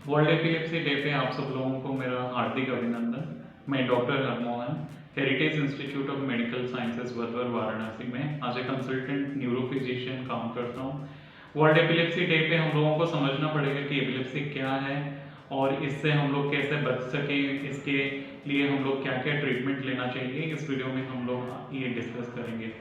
World epilepsy day पे आप सब लोगों को मेरा हार्दिक अभिनंदन। मैं doctor Harmohan, heritage institute of medical sciences वदवर वाराणसी में एज ए कंसल्टेंट न्यूरोफिजिशियन काम करता हूँ। वर्ल्ड एपिलेप्सी डे पे हम लोगों को समझना पड़ेगा कि एपिलेप्सी क्या है और इससे हम लोग कैसे बच सकें, इसके लिए हम लोग क्या क्या ट्रीटमेंट लेना चाहिए, इस वीडियो में हम लोग ये डिस्कस करेंगे।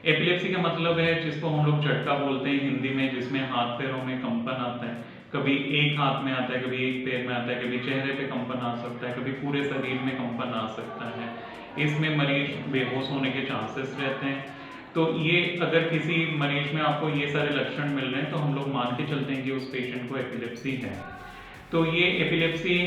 एपिलेप्सी का मतलब है जिसको हम लोग झटका बोलते हैं हिंदी में, जिसमें हाथ पैरों में कंपन आता है। कभी एक हाथ में आता है, कभी एक पैर में आता है, कभी चेहरे पे कंपन आ सकता है, कभी पूरे शरीर में कंपन आ सकता है। इसमें मरीज बेहोश होने के चांसेस रहते हैं। तो ये अगर किसी मरीज में आपको ये सारे लक्षण मिल रहे हैं तो हम लोग मान के चलते हैं कि उस पेशेंट को एपिलेप्सी है। तो ये एपिलेप्सी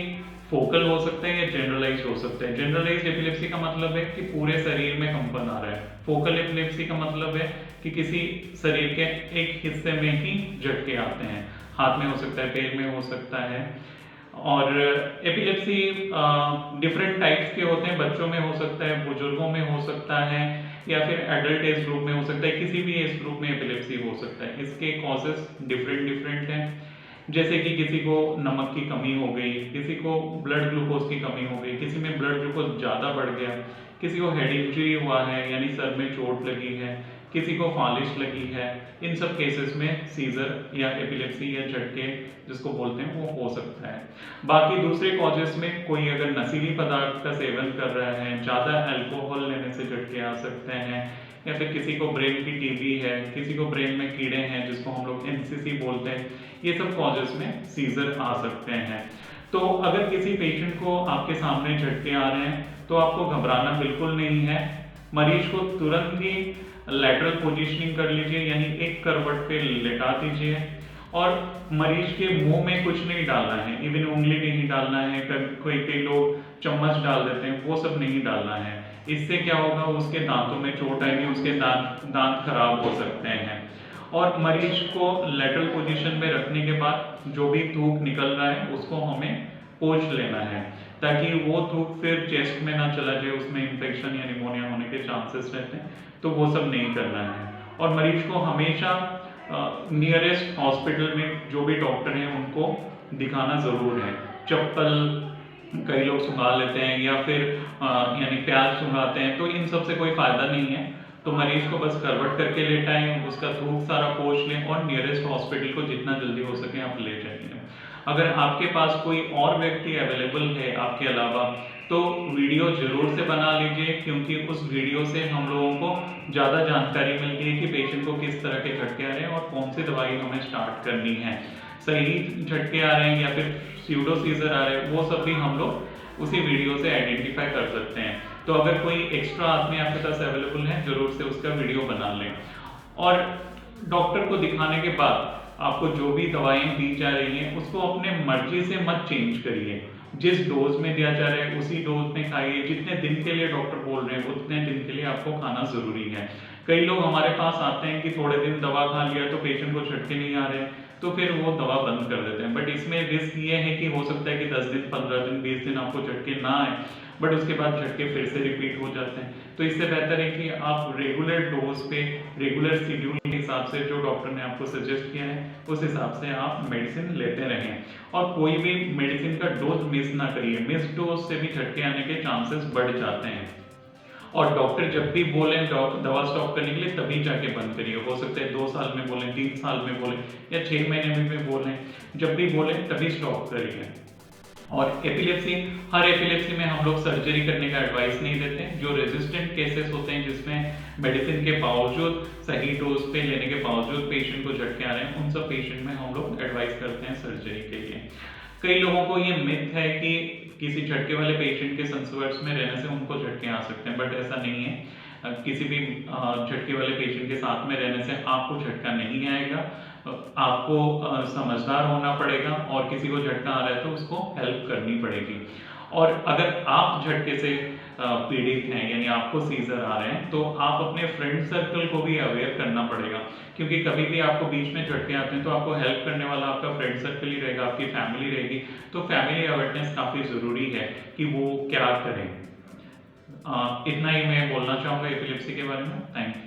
फोकल हो सकता है या जनरलाइज हो सकता है। जनरलाइज एपिलेप्सी का मतलब है कि पूरे शरीर में कंपन आ रहा है। फोकल एपिलेप्सी का मतलब है कि किसी शरीर के एक हिस्से में ही झटके आते हैं। हाथ में हो सकता है, पैर में हो सकता है। और एपिलेप्सी डिफरेंट टाइप्स के होते हैं। बच्चों में हो सकता है, बुजुर्गों में हो सकता है, या फिर एडल्ट एज ग्रुप में हो सकता है। किसी भी एज ग्रुप में एपिलेप्सी हो सकता है। इसके कॉजेस डिफरेंट डिफरेंट हैं। जैसे कि किसी को नमक की कमी हो गई, किसी को ब्लड ग्लूकोज की कमी हो गई, किसी में ब्लड ग्लूकोज ज़्यादा बढ़ गया, किसी को हेड इंजरी हुआ है यानी सर में चोट लगी है, किसी को फालिश लगी है। इन सब केसेस में सीजर या एपिलेप्सी या झटके जिसको बोलते हैं वो हो सकता है। बाकी दूसरे कॉजेस में कोई अगर नशीली पदार्थ का सेवन कर रहा है, ज़्यादा अल्कोहल लेने से झटके आ सकते हैं, या फिर किसी को ब्रेन की टीबी है, किसी को ब्रेन में कीड़े हैं जिसको हम लोग एनसीसी बोलते हैं। ये सब कॉजेस में सीजर आ सकते हैं। तो अगर किसी पेशेंट को आपके सामने झटके आ रहे हैं तो आपको घबराना बिल्कुल नहीं है। मरीज को तुरंत ही लैटरल पोजीशनिंग कर लीजिए, यानी एक करवट पे लेटा दीजिए और मरीज के मुंह में कुछ नहीं डालना है, इवन उंगली नहीं डालना है। कई लोग चम्मच डाल देते हैं, वो सब नहीं डालना है। इससे क्या होगा, उसके दांतों में चोट आएगी, उसके दांत खराब हो सकते हैं। और मरीज को लेटरल पोजीशन में रखने के बाद जो भी थूक निकल रहा है उसको हमें पोंछ लेना है, ताकि वो थूक फिर चेस्ट में ना चला जाए, उसमें इंफेक्शन या निमोनिया होने के चांसेस रहते हैं। तो वो सब नहीं करना है। और मरीज को हमेशा नियरेस्ट हॉस्पिटल में जो भी डॉक्टर हैं उनको दिखाना ज़रूर है। चप्पल कई लोग सुंघा लेते हैं या फिर यानी प्याज सुंघाते हैं, तो इन सब से कोई फायदा नहीं है। तो मरीज को बस करवट करके लेटाएं, उसका थूक सारा पोंछ लें और नियरेस्ट हॉस्पिटल को जितना जल्दी हो सके आप ले जाइए। अगर आपके पास कोई और व्यक्ति अवेलेबल है आपके अलावा तो वीडियो जरूर से बना लीजिए, क्योंकि उस वीडियो से हम लोगों को ज़्यादा जानकारी मिलती है कि पेशेंट को किस तरह के झटके आ रहे हैं और कौन सी दवाई हमें स्टार्ट करनी है। सही झटके आ रहे हैं या फिर स्यूडो सीजर आ रहे हैं, वो सब भी हम लोग उसी वीडियो से आइडेंटिफाई कर सकते हैं। तो अगर कोई एक्स्ट्रा आदमी आपके पास अवेलेबल है, जरूर से उसका वीडियो बना लें। और डॉक्टर को दिखाने के बाद आपको जो भी दवाएं दी जा रही हैं उसको अपने मर्जी से मत चेंज करिए। जिस डोज में दिया जा रहा है उसी डोज में खाइए। जितने दिन के लिए डॉक्टर बोल रहे हैं उतने दिन के लिए आपको खाना जरूरी है। कई लोग हमारे पास आते हैं कि थोड़े दिन दवा खा लिया तो पेशेंट को झटके नहीं आ रहे, तो फिर वो दवा बंद कर देते हैं। बट इसमें रिस्क ये है कि हो सकता है कि 10 दिन, 15 दिन, 20 दिन आपको झटके ना आए, बट उसके बाद झटके फिर से रिपीट हो जाते हैं। तो इससे बेहतर है कि आप रेगुलर डोज पे, रेगुलर शेड्यूल के हिसाब से जो डॉक्टर ने आपको सजेस्ट किया है उस हिसाब से आप मेडिसिन लेते रहें। और कोई भी मेडिसिन का डोज मिस ना करिए। मिस डोज से भी झटके आने के चांसेस बढ़ जाते हैं। और डॉक्टर जब भी बोले दवा स्टॉप करने के लिए तभी जाके बंद करिए। हो सकता है 2 साल में बोले, 3 साल में बोले या 6 महीने में बोले, जब भी बोले तभी स्टॉप करिए। और हर एपिलेप्सी में हम लोग सर्जरी करने का एडवाइस नहीं देते। जो रेजिस्टेंट केसेस होते हैं जिसमें मेडिसिन के बावजूद, सही डोज पे लेने के बावजूद पेशेंट को झटके आ रहे हैं, उन सब पेशेंट में हम लोग एडवाइस करते हैं सर्जरी के लिए। कई लोगों को ये मिथ है कि किसी झटके वाले पेशेंट के संपर्क में रहने से उनको झटके आ सकते हैं, बट ऐसा नहीं है। किसी भी झटके वाले पेशेंट के साथ में रहने से आपको झटका नहीं आएगा। आपको समझदार होना पड़ेगा और किसी को झटका आ रहा है तो उसको हेल्प करनी पड़ेगी। और अगर आप झटके से पीड़ित हैं यानी आपको सीजर आ रहे हैं तो आप अपने फ्रेंड सर्कल को भी अवेयर करना पड़ेगा, क्योंकि कभी भी आपको बीच में झटके आते हैं तो आपको हेल्प करने वाला आपका फ्रेंड सर्कल ही रहेगा, आपकी फैमिली रहेगी। तो फैमिली अवेयरनेस काफ़ी ज़रूरी है कि वो क्या करें। इतना ही मैं बोलना चाहूँगा एपिलेप्सी के बारे में। Thank you.